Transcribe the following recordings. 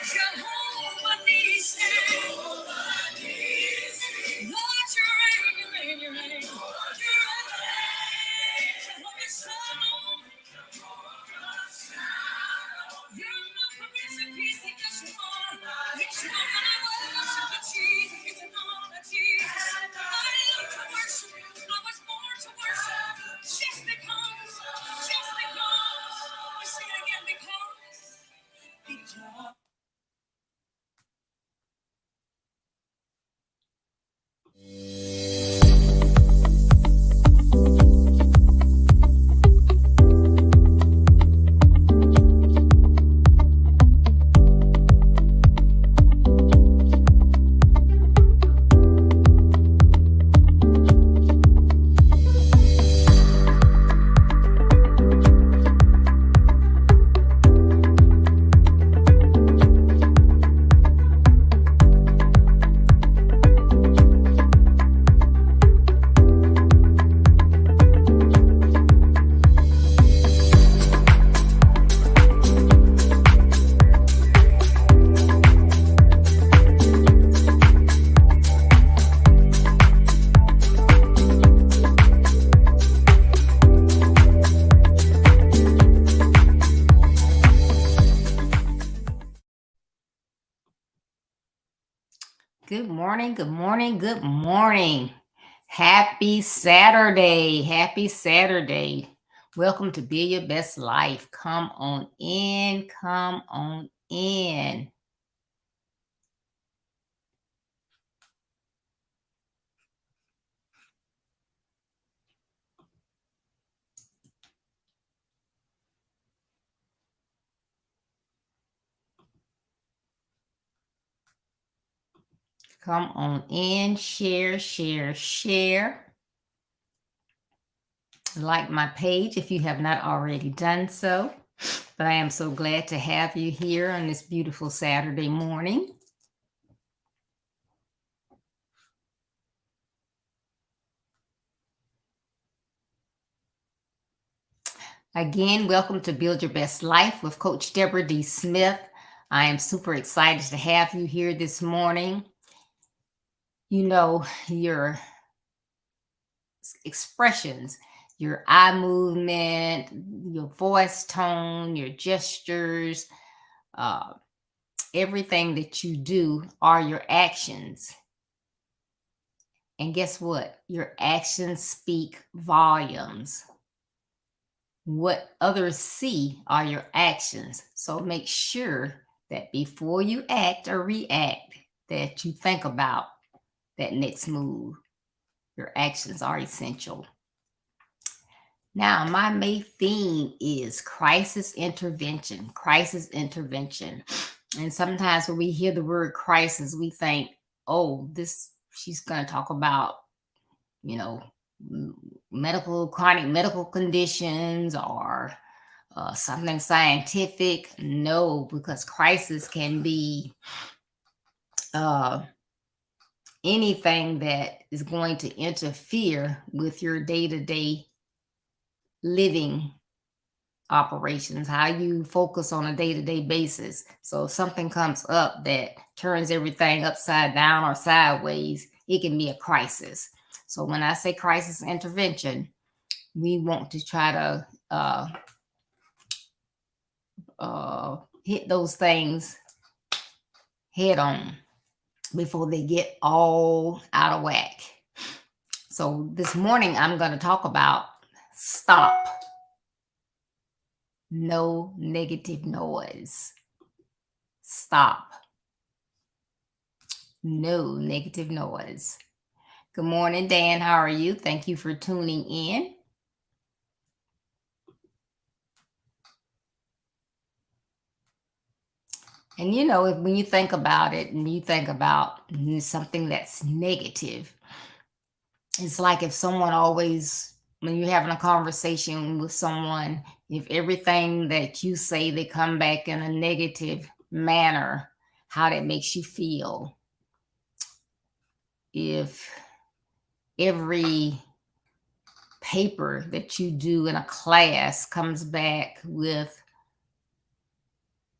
Jehovah Nissi. Lord, you reign, you reign, you reign. You reign. Jehovah Shalom. You're my Prince of Peace, yes you are. Yes you are. And I worship you, Jesus. It's an honor, Jesus. I love to worship. I was born to worship. Just because. Just because. We sing it again, because. Because. Good morning, good morning, good morning. Happy Saturday. Happy Saturday. Welcome to Be Your Best Life. Come on in. Come on in. Come on in. Share, share, share. Like my page if you have not already done so. But I am so glad to have you here on this beautiful Saturday morning. Again, welcome to Build Your Best Life with Coach Deborah D. Smith. I am super excited to have you here this morning. You know, your expressions, your eye movement, your voice tone, your gestures, everything that you do are your actions. And guess what? Your actions speak volumes. What others see are your actions. So make sure that before you act or react, that you think about that next move. Your actions are essential. Now, my main theme is crisis intervention. Crisis intervention. And sometimes when we hear the word crisis, we think, oh, she's going to talk about, chronic medical conditions or something scientific. No, because crisis can be anything that is going to interfere with your day-to-day living operations, how you focus on a day-to-day basis. So if something comes up that turns everything upside down or sideways, it can be a crisis. So when I say crisis intervention, we want to try to hit those things head on before they get all out of whack. So this morning, I'm going to talk about stop. No negative noise. Stop. No negative noise. Good morning, Dan. How are you? Thank you for tuning in. And when you think about it and you think about something that's negative, it's like if someone always, when you're having a conversation with someone, if everything that you say, they come back in a negative manner, how that makes you feel. If every paper that you do in a class comes back with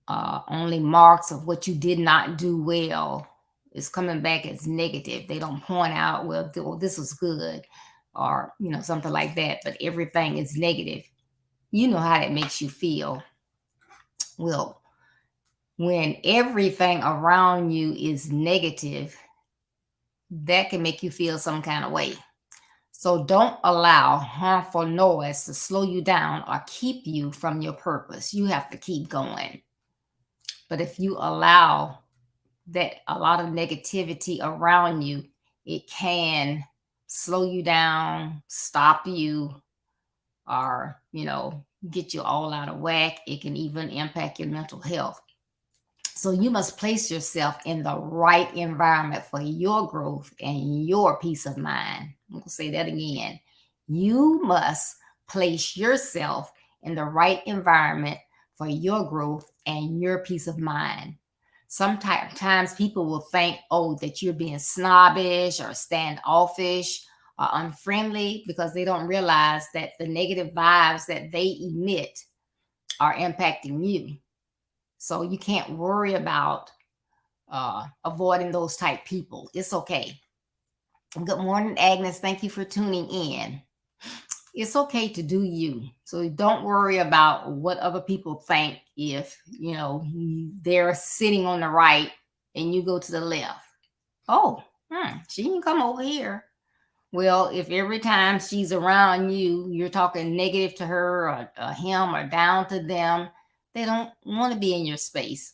only marks of what you did not do well is coming back as negative. They don't point out, well, this was good, or something like that. But everything is negative. You know how that makes you feel. Well, when everything around you is negative, that can make you feel some kind of way. So don't allow harmful noise to slow you down or keep you from your purpose. You have to keep going. But if you allow that a lot of negativity around you, it can slow you down, stop you, or, get you all out of whack. It can even impact your mental health. So you must place yourself in the right environment for your growth and your peace of mind. I'm going to say that again. You must place yourself in the right environment for your growth and your peace of mind. Sometimes people will think, oh, that you're being snobbish or standoffish or unfriendly because they don't realize that the negative vibes that they emit are impacting you. So you can't worry about avoiding those type people. It's okay. Good morning, Agnes. Thank you for tuning in. It's okay to do you. So don't worry about what other people think if, they're sitting on the right and you go to the left. Oh, she can come over here. Well, if every time she's around you, you're talking negative to her or him or down to them, they don't want to be in your space.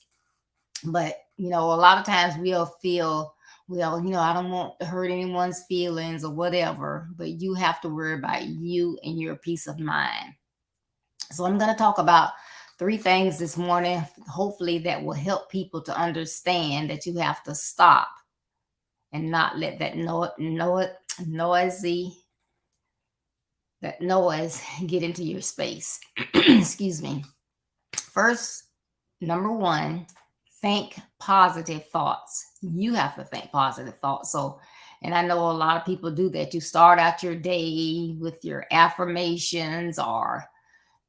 But, a lot of times we'll feel, well, I don't want to hurt anyone's feelings or whatever, but you have to worry about you and your peace of mind. So I'm going to talk about 3 things this morning, hopefully that will help people to understand that you have to stop and not let that noise get into your space. Excuse me. First, number 1, think positive thoughts. You have to think positive thoughts. So, and I know a lot of people do that. You start out your day with your affirmations or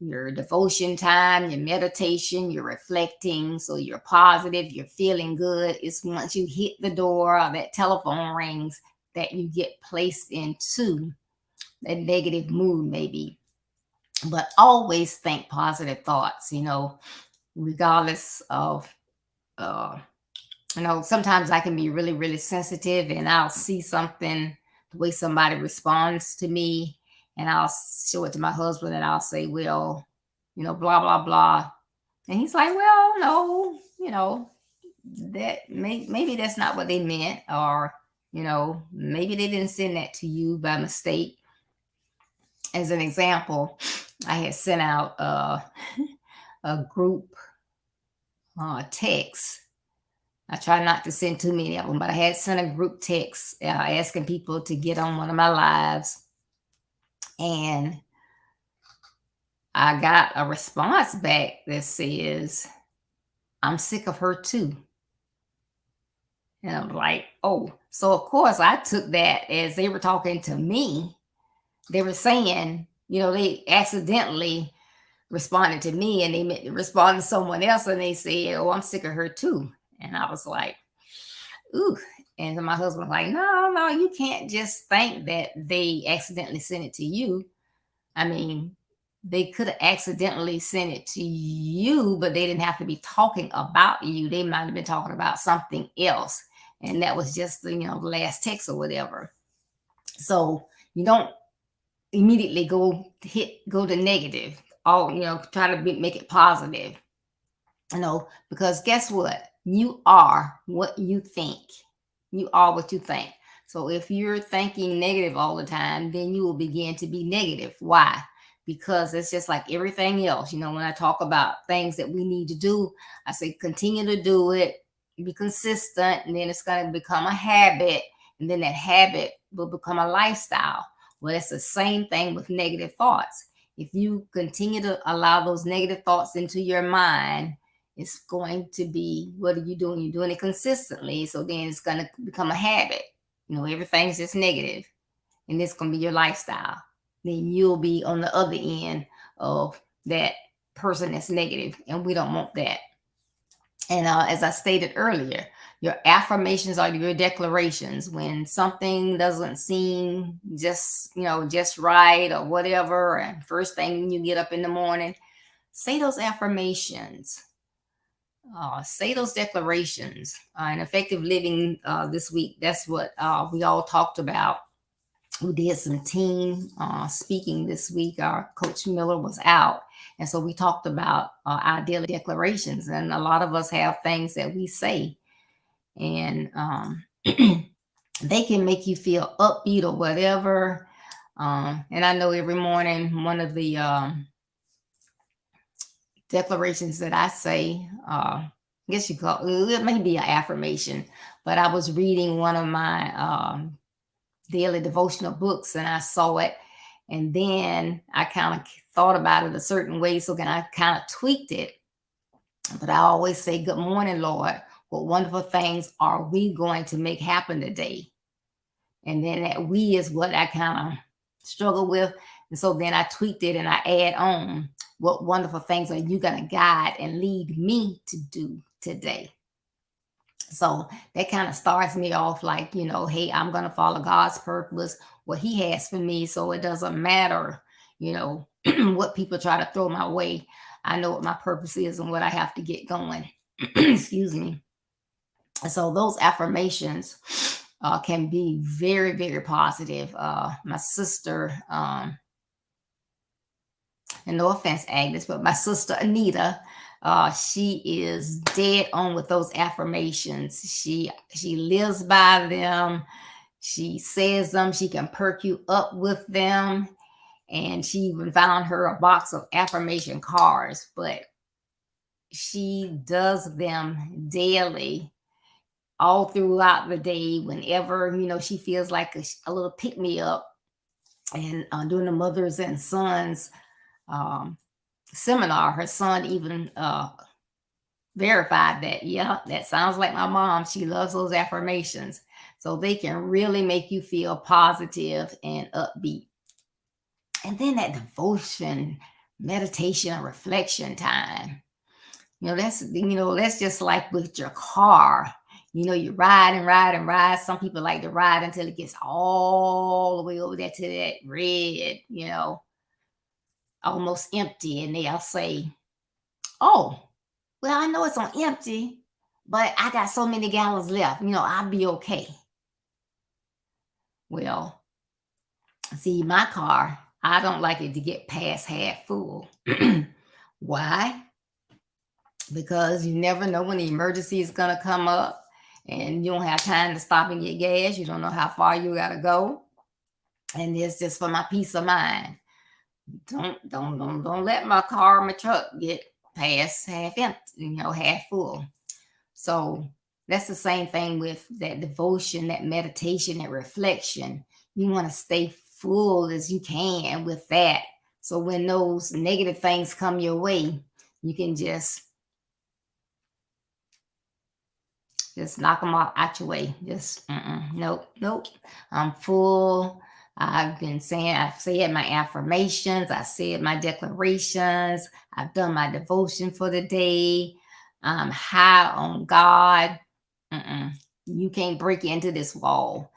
your devotion time, your meditation, you're reflecting. So you're positive, you're feeling good. It's once you hit the door or that telephone rings that you get placed into a negative mood, maybe. But always think positive thoughts, regardless of sometimes I can be really, really sensitive and I'll see something, the way somebody responds to me, and I'll show it to my husband and I'll say, well, blah, blah, blah. And he's like, well, no, that maybe that's not what they meant. Or, maybe they didn't send that to you by mistake. As an example, I had sent out a group text. I try not to send too many of them, but I had sent a group text asking people to get on one of my lives. And I got a response back that says, I'm sick of her too. And I'm like, oh. So, of course, I took that as they were talking to me. They were saying, they accidentally responded to me and they meant to respond to someone else. And they said, oh, I'm sick of her too. And I was like, ooh. And my husband was like, no, you can't just think that they accidentally sent it to you. I mean, they could have accidentally sent it to you, but they didn't have to be talking about you. They might have been talking about something else. And that was just the last text or whatever. So you don't immediately go to negative. Try to make it positive. Because guess what? You are what you think. You are what you think. So if you're thinking negative all the time, then you will begin to be negative. Why? Because it's just like everything else. When I talk about things that we need to do, I say continue to do it, be consistent, and then it's going to become a habit. And then that habit will become a lifestyle. Well, it's the same thing with negative thoughts. If you continue to allow those negative thoughts into your mind, it's going to be, what are you doing? You're doing it consistently. So then it's going to become a habit. Everything's just negative, and it's going to be your lifestyle. Then you'll be on the other end of that person that's negative, and we don't want that. And as I stated earlier, your affirmations are your declarations. When something doesn't seem just right or whatever, and first thing you get up in the morning, say those affirmations. Say those declarations. And effective living this week, that's what we all talked about. We did some team speaking this week. Our coach Miller was out, and so we talked about our daily declarations. And a lot of us have things that we say, and they can make you feel upbeat or whatever. And I know every morning one of the declarations that I say, I guess you call it may be an affirmation, but I was reading one of my daily devotional books and I saw it, and then I kind of thought about it a certain way, so then I kind of tweaked it. But I always say, "Good morning, Lord. What wonderful things are we going to make happen today?" And then that "we" is what I kind of struggle with. And so then I tweaked it and I add on, "What wonderful things are you going to guide and lead me to do today?" So that kind of starts me off like, hey, I'm going to follow God's purpose, what He has for me. So it doesn't matter, what people try to throw my way. I know what my purpose is and what I have to get going. Excuse me. So those affirmations can be very, very positive. My sister, and no offense, Agnes, but my sister Anita, she is dead on with those affirmations. She lives by them. She says them. She can perk you up with them. And she even found her a box of affirmation cards, but she does them daily, all throughout the day. Whenever she feels like a little pick me up, and during the mothers and sons um, seminar, her son even verified that, yeah, that sounds like my mom. She loves those affirmations. So they can really make you feel positive and upbeat. And then that devotion, meditation, and reflection time. That's just like with your car. You ride and ride and ride. Some people like to ride until it gets all the way over there to that red, almost empty. And they'll say, "Oh, well, I know it's on empty, but I got so many gallons left. I'll be okay." Well, see, my car, I don't like it to get past half full. Why? Because you never know when the emergency is going to come up and you don't have time to stop and get gas. You don't know how far you got to go. And it's just for my peace of mind. Don't let my car or my truck get past half empty, half full. So that's the same thing with that devotion, that meditation, that reflection. You want to stay full as you can with that. So when those negative things come your way, you can just knock them out your way. Just nope, nope. I'm full. I've said my affirmations. I said my declarations. I've done my devotion for the day. I'm high on God. Mm-mm. You can't break into this wall.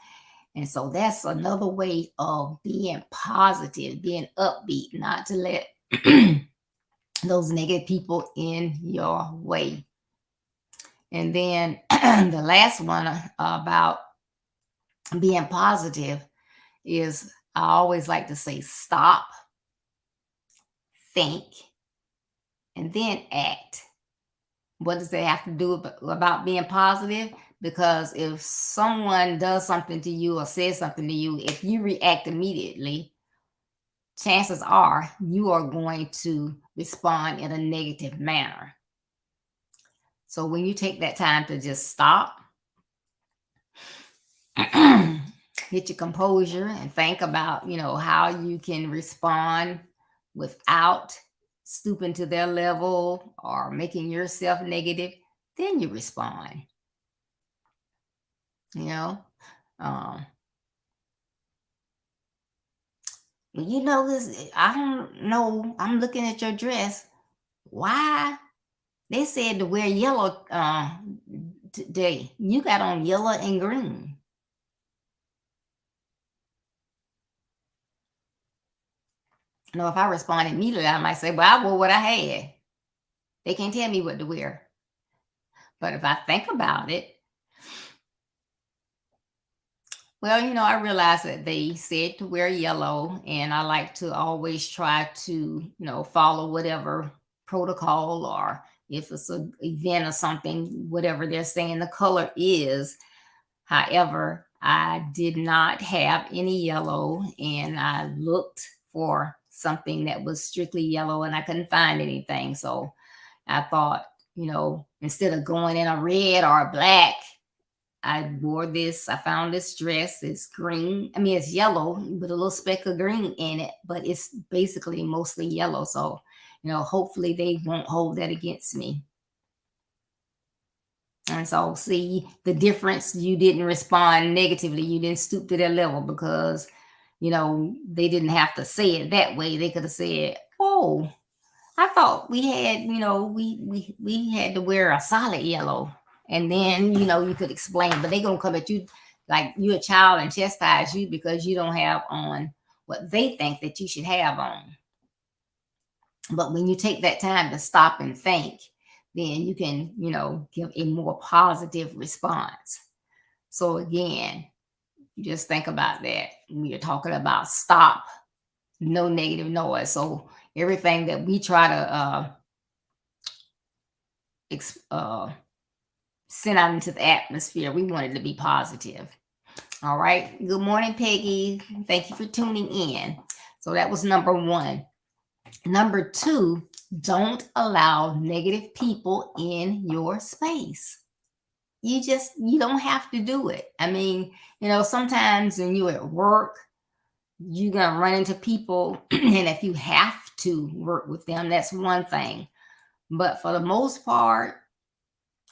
And so that's another way of being positive, being upbeat, not to let those negative people in your way. And then the last one about being positive is I always like to say stop, think, and then act. What does that have to do about being positive? Because if someone does something to you or says something to you, if you react immediately, chances are you are going to respond in a negative manner. So when you take that time to just stop, get your composure and think about, how you can respond without stooping to their level or making yourself negative, then you respond. You know, um, this. I don't know. I'm looking at your dress. Why They said to wear yellow today. You got on yellow and green. If I respond immediately, I might say, well, I wore what I had. They can't tell me what to wear. But if I think about it, well, I realize that they said to wear yellow, and I like to always try to, follow whatever protocol, or if it's an event or something, whatever they're saying the color is. However, I did not have any yellow, and I looked for something that was strictly yellow, and I couldn't find anything. So I thought, instead of going in a red or a black, I wore this. I found this dress. It's green. I mean, it's yellow with a little speck of green in it, but it's basically mostly yellow. So, hopefully they won't hold that against me. And so, see the difference. You didn't respond negatively. You didn't stoop to their level because, they didn't have to say it that way. They could have said, "Oh, I thought we had, we had to wear a solid yellow." And then, you could explain, but they gonna come at you like you're a child and chastise you because you don't have on what they think that you should have on. But when you take that time to stop and think, then you can, give a more positive response. So again, you just think about that. We are talking about stop, no negative noise. So everything that we try to send out into the atmosphere, we want it to be positive. All right. Good morning, Peggy. Thank you for tuning in. So that was number one. Number two, don't allow negative people in your space. You don't have to do it. I mean, sometimes when you're at work, you're going to run into people, and if you have to work with them, that's one thing. But for the most part,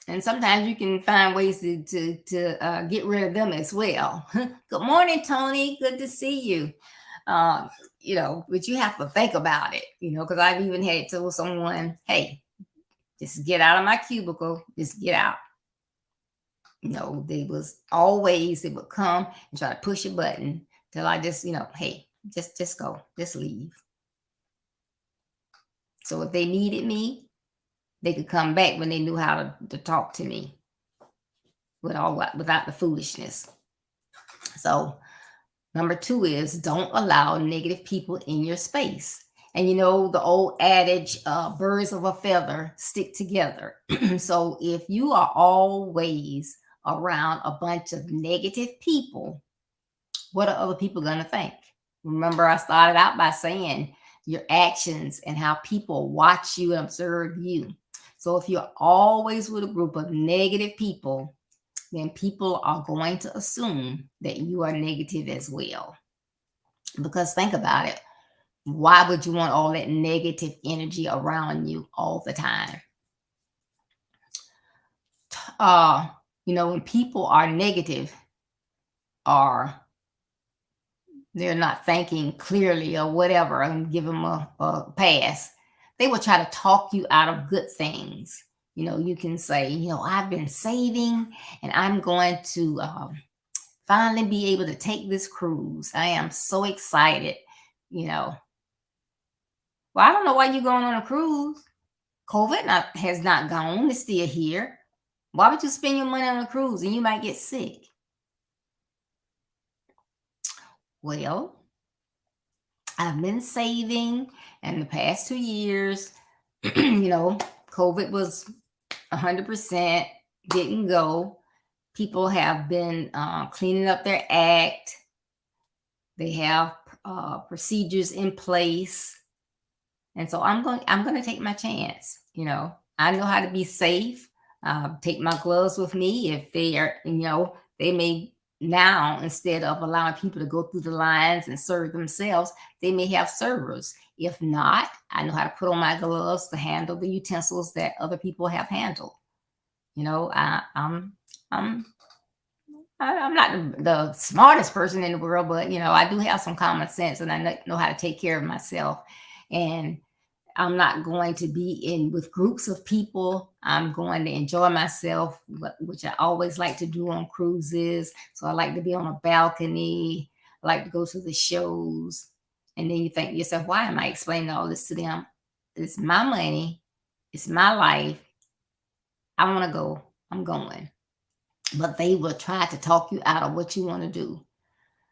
and sometimes you can find ways to get rid of them as well. Good morning, Tony. Good to see you. But you have to think about it, because I've even had to tell someone, hey, just get out of my cubicle, just get out. They would come and try to push a button till I just, hey, just go, just leave. So if they needed me, they could come back when they knew how to talk to me without the foolishness. So number two is don't allow negative people in your space. And the old adage, birds of a feather stick together. So if you are always around a bunch of negative people, what are other people going to think? Remember, I started out by saying your actions and how people watch you and observe you. So if you're always with a group of negative people, then people are going to assume that you are negative as well. Because think about it. Why would you want all that negative energy around you all the time? When people are negative, or they're not thinking clearly or whatever, and give them a pass, they will try to talk you out of good things. You can say, I've been saving and I'm going to finally be able to take this cruise. I am so excited. Well, I don't know why you're going on a cruise. COVID has not gone. It's still here. Why would you spend your money on a cruise and you might get sick? Well, I've been saving, and the past 2 years, COVID was 100%, didn't go. People have been cleaning up their act. They have procedures in place. And so I'm going to take my chance. I know how to be safe. Take my gloves with me. If they are, they may now, instead of allowing people to go through the lines and serve themselves, they may have servers. If not, I know how to put on my gloves to handle the utensils that other people have handled. I'm not the smartest person in the world, but I do have some common sense, and I know how to take care of myself. And I'm not going to be in with groups of people. I'm going to enjoy myself, which I always like to do on cruises. So I like to be on a balcony. I like to go to the shows. And then you think to yourself, why am I explaining all this to them? It's my money. It's my life. I want to go. I'm going. But they will try to talk you out of what you want to do.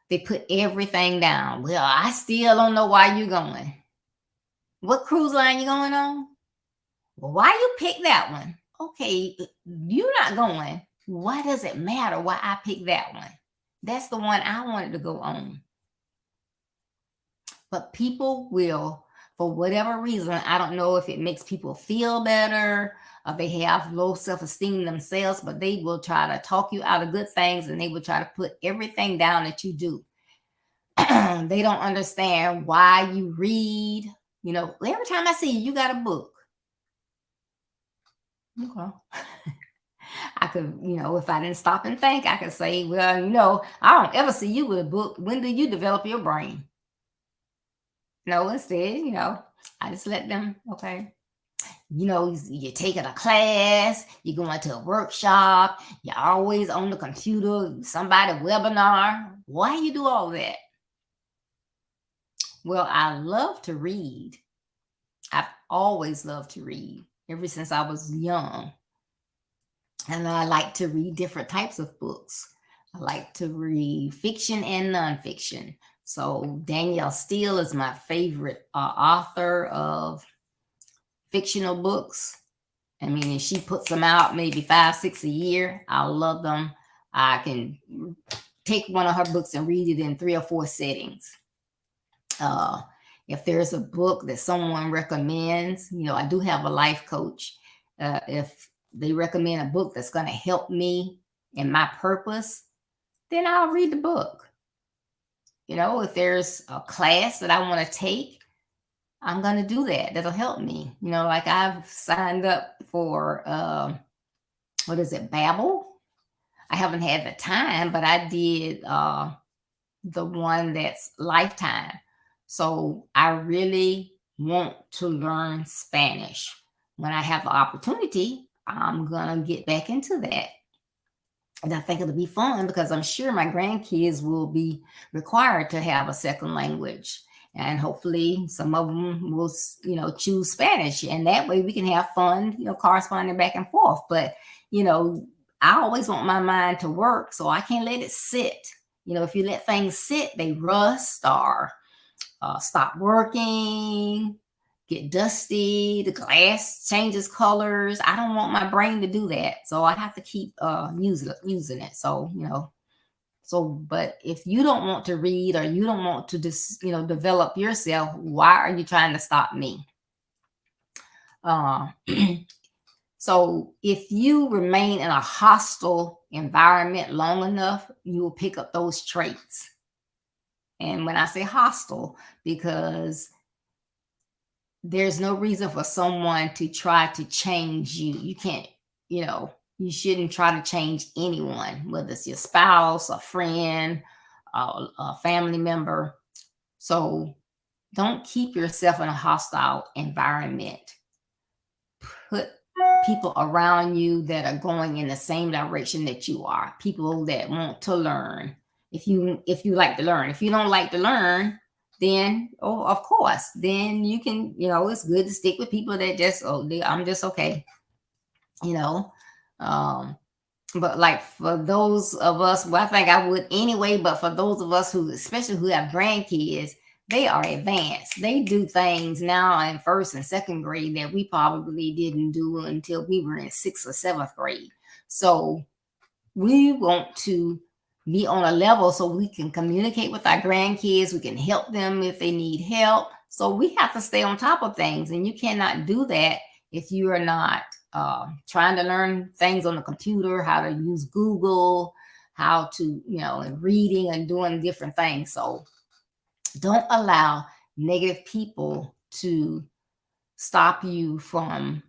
They put everything down. Well, I still don't know why you're going. What cruise line you going on? Well, why you pick that one? Okay, you're not going. Why does it matter why I picked that one? That's the one I wanted to go on. But people will, for whatever reason, I don't know if it makes people feel better or they have low self-esteem themselves, but they will try to talk you out of good things and they will try to put everything down that you do. They don't understand why you read. You know, every time I see you, you got a book. Okay. I could, if I didn't stop and think, I could say, well, I don't ever see you with a book. When do you develop your brain? No, instead, I just let them, okay. You're taking a class, you're going to a workshop, you're always on the computer, somebody webinar. Why you do all that? Well, I love to read. I've always loved to read ever since I was young. And I like to read different types of books. I like to read fiction and nonfiction. So Danielle Steele is my favorite author of fictional books. I mean, she puts them out maybe 5, 6 a year. I love them. I can take one of her books and read it in 3 or 4 settings. If there's a book that someone recommends, I do have a life coach. If they recommend a book that's going to help me in my purpose, then I'll read the book. If there's a class that I want to take, I'm going to do that. That'll help me. Like I've signed up for, what is it, Babbel? I haven't had the time, but I did the one that's lifetime. So I really want to learn Spanish. When I have the opportunity, I'm going to get back into that. And I think it'll be fun because I'm sure my grandkids will be required to have a second language. And hopefully some of them will, choose Spanish. And that way we can have fun, corresponding back and forth. But, I always want my mind to work, so I can't let it sit. If you let things sit, they rust or stop working, get dusty, the glass changes colors. I don't want my brain to do that. So I have to keep using it. So, but if you don't want to read or you don't want to just, develop yourself, why are you trying to stop me? So if you remain in a hostile environment long enough, you will pick up those traits. And when I say hostile, because there's no reason for someone to try to change you. You can't, you shouldn't try to change anyone, whether it's your spouse, a friend, a family member. So don't keep yourself in a hostile environment. Put people around you that are going in the same direction that you are. People that want to learn. If you like to learn. If you don't like to learn, then of course, then you can, it's good to stick with people that just I'm just okay. But like for those of us, well, I think I would anyway, but for those of us who, especially who have grandkids, they are advanced. They do things now in 1st and 2nd grade that we probably didn't do until we were in 6th or 7th grade. So we want to be on a level so we can communicate with our grandkids. We can help them if they need help. So we have to stay on top of things. And you cannot do that if you are not trying to learn things on the computer, how to use Google, how to, and reading and doing different things. So don't allow negative people to stop you from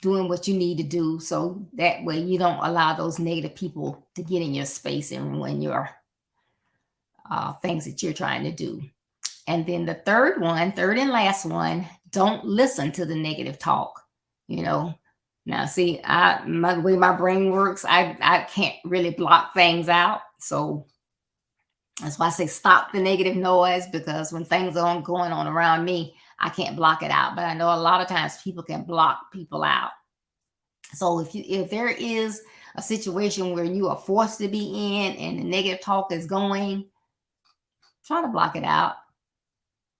doing what you need to do. So that way you don't allow those negative people to get in your space and ruin your things that you're trying to do. And then the third and last one, Don't listen to the negative talk, you know. Now, see, the way my brain works, I can't really block things out. So that's why I say stop the negative noise, because when things are going on around me, I can't block it out. But I know a lot of times people can block people out. So if there is a situation where you are forced to be in and the negative talk is going, try to block it out.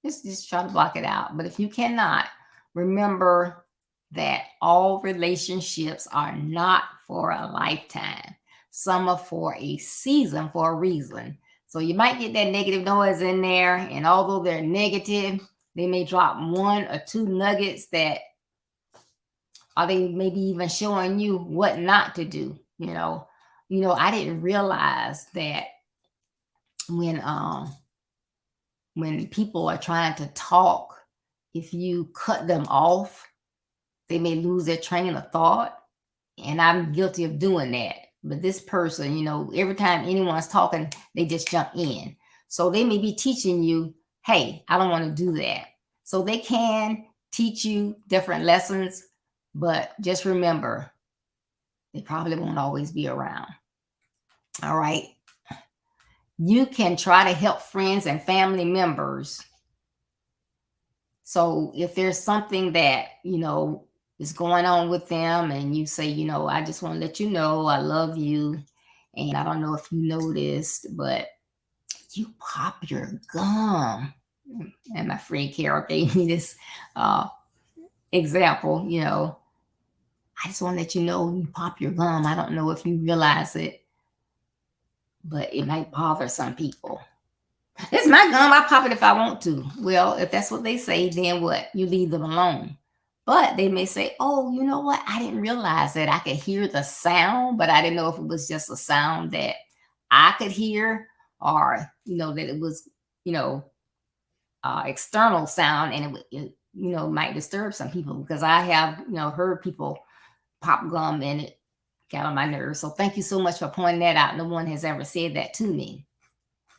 Just try to block it out. But if you cannot, remember that all relationships are not for a lifetime. Some are for a season, for a reason. So you might get that negative noise in there, and although they're negative, they may drop one or two nuggets that are they maybe even showing you what not to do. I didn't realize that when people are trying to talk, if you cut them off, they may lose their train of thought. And I'm guilty of doing that. But this person, every time anyone's talking, they just jump in. So they may be teaching you, hey, I don't want to do that. So they can teach you different lessons, but just remember, they probably won't always be around. All right. You can try to help friends and family members. So if there's something that, is going on with them, and you say, I just want to let you know I love you. And I don't know if you noticed, but you pop your gum. And my friend Carol gave me this example, I just want to let you know you pop your gum. I don't know if you realize it, but it might bother some people. It's my gum. I pop it if I want to. Well, if that's what they say, then what? You leave them alone. But they may say, oh, you know what? I didn't realize that I could hear the sound, but I didn't know if it was just a sound that I could hear, or, that it was, external sound, and it might disturb some people, because I have, heard people pop gum and it got on my nerves. So thank you so much for pointing that out. No one has ever said that to me.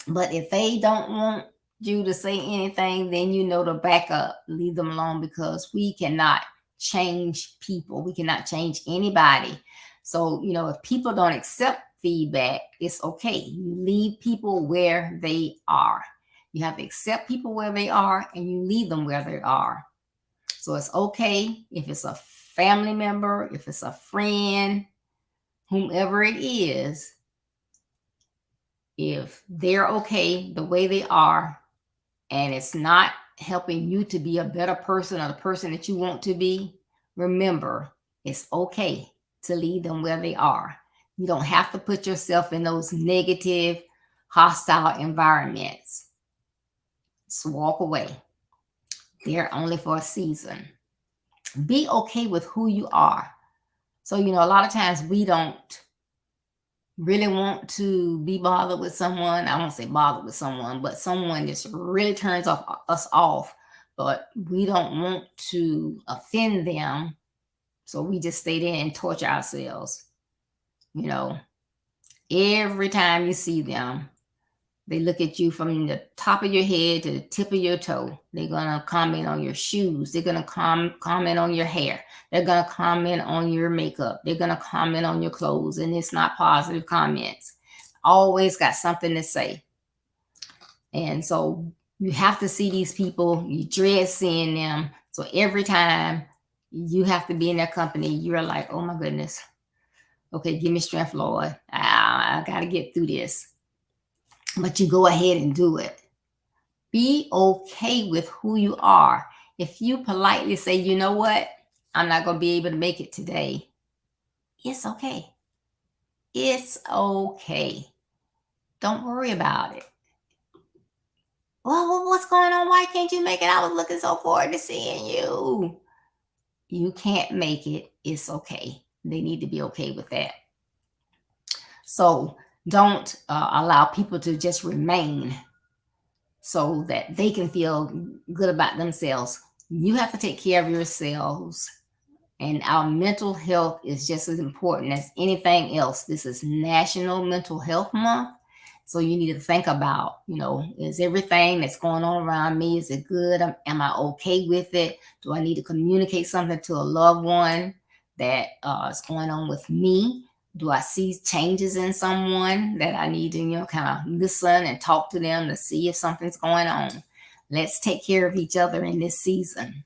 But if they don't want you to say anything, then to back up, leave them alone, because we cannot change people. We cannot change anybody. So, if people don't accept feedback, it's okay. You leave people where they are. You have to accept people where they are, and you leave them where they are. So it's okay if it's a family member, if it's a friend, whomever it is. If they're okay the way they are, and it's not helping you to be a better person or the person that you want to be, remember, it's okay to leave them where they are. You don't have to put yourself in those negative, hostile environments. Just walk away. They're only for a season. Be okay with who you are. So, a lot of times we don't really want to be bothered with someone. I won't say bothered with someone, but someone just really turns us off. But we don't want to offend them. So we just stay there and torture ourselves. Every time you see them, they look at you from the top of your head to the tip of your toe. They're going to comment on your shoes. They're going to comment on your hair. They're going to comment on your makeup. They're going to comment on your clothes. And it's not positive comments. Always got something to say. And so you have to see these people. You dread seeing them. So every time you have to be in their company, you're like, oh my goodness. Okay, give me strength, Lord. I got to get through this. But you go ahead and do it. Be okay with who you are. If you politely say, you know what, I'm not going to be able to make it today, it's okay. It's okay. Don't worry about it. Well, what's going on? Why can't you make it? I was looking so forward to seeing you. You can't make it. It's okay. They need to be okay with that. So don't allow people to just remain so that they can feel good about themselves. You have to take care of yourselves. And our mental health is just as important as anything else. This is National Mental Health Month. So you need to think about, is everything that's going on around me, is it good? Am I okay with it? Do I need to communicate something to a loved one that is going on with me? Do I see changes in someone that I need to, kind of listen and talk to them to see if something's going on? Let's take care of each other in this season.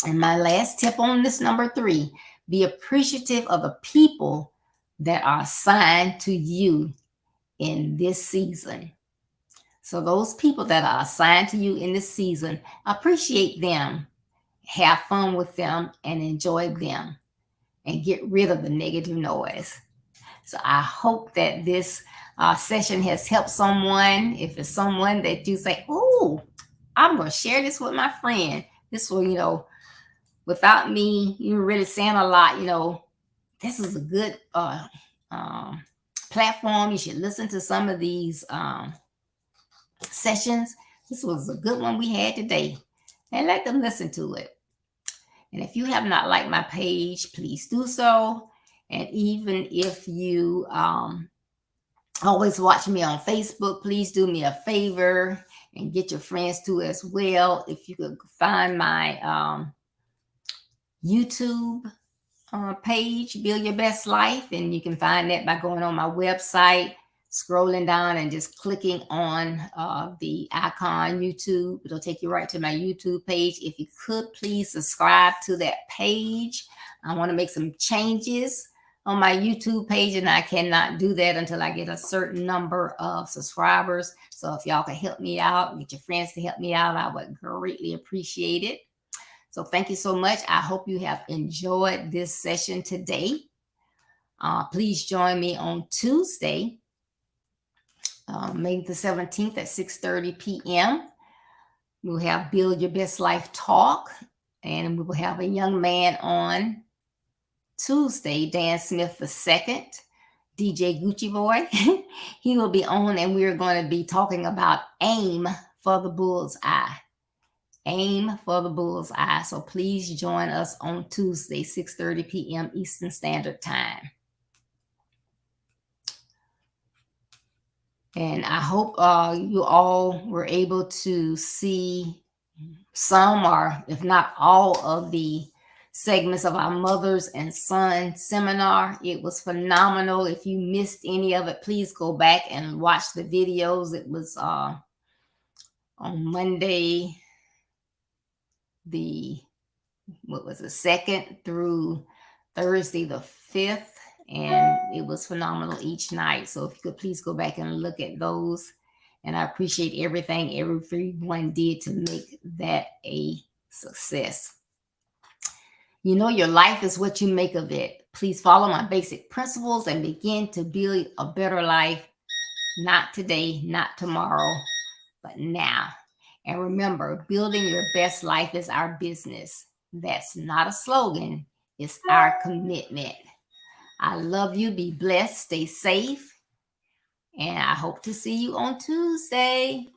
And my last tip on this, number 3, be appreciative of the people that are assigned to you in this season. So those people that are assigned to you in this season, appreciate them, have fun with them, and enjoy them, and get rid of the negative noise. So I hope that this session has helped someone. If it's someone that you say, oh, I'm going to share this with my friend, this will, without me, you're really saying a lot, this is a good platform. You should listen to some of these sessions. This was a good one we had today, and let them listen to it. And if you have not liked my page, please do so. And even if you always watch me on Facebook, please do me a favor and get your friends to as well. If you could find my YouTube page, Build Your Best Life, and you can find that by going on my website, scrolling down and just clicking on the icon YouTube. It'll take you right to my YouTube page. If you could please subscribe to that page. I want to make some changes on my YouTube page, and I cannot do that until I get a certain number of subscribers. So if y'all can help me out, get your friends to help me out, I would greatly appreciate it. So thank you so much. I hope you have enjoyed this session today. Please join me on Tuesday, May the 17th at 6:30 p.m. We'll have Build Your Best Life Talk, and we will have a young man on Tuesday, Dan Smith II, DJ Gucci Boy. He will be on, and we're going to be talking about aim for the bull's eye. Aim for the bull's eye. So please join us on Tuesday, 6:30 p.m. Eastern Standard Time. And I hope you all were able to see some, or if not all, of the segments of our Mothers and Sons seminar. It was phenomenal. If you missed any of it, please go back and watch the videos. It was on Monday, the 2nd through Thursday the 5th, and it was phenomenal each night. So if you could please go back and look at those, and I appreciate everything everyone did to make that a success. Your life is what you make of it. Please follow my basic principles and begin to build a better life, not today, not tomorrow, but now. And remember, building your best life is our business. That's not a slogan. It's our commitment. I love you. Be blessed. Stay safe. And I hope to see you on Tuesday.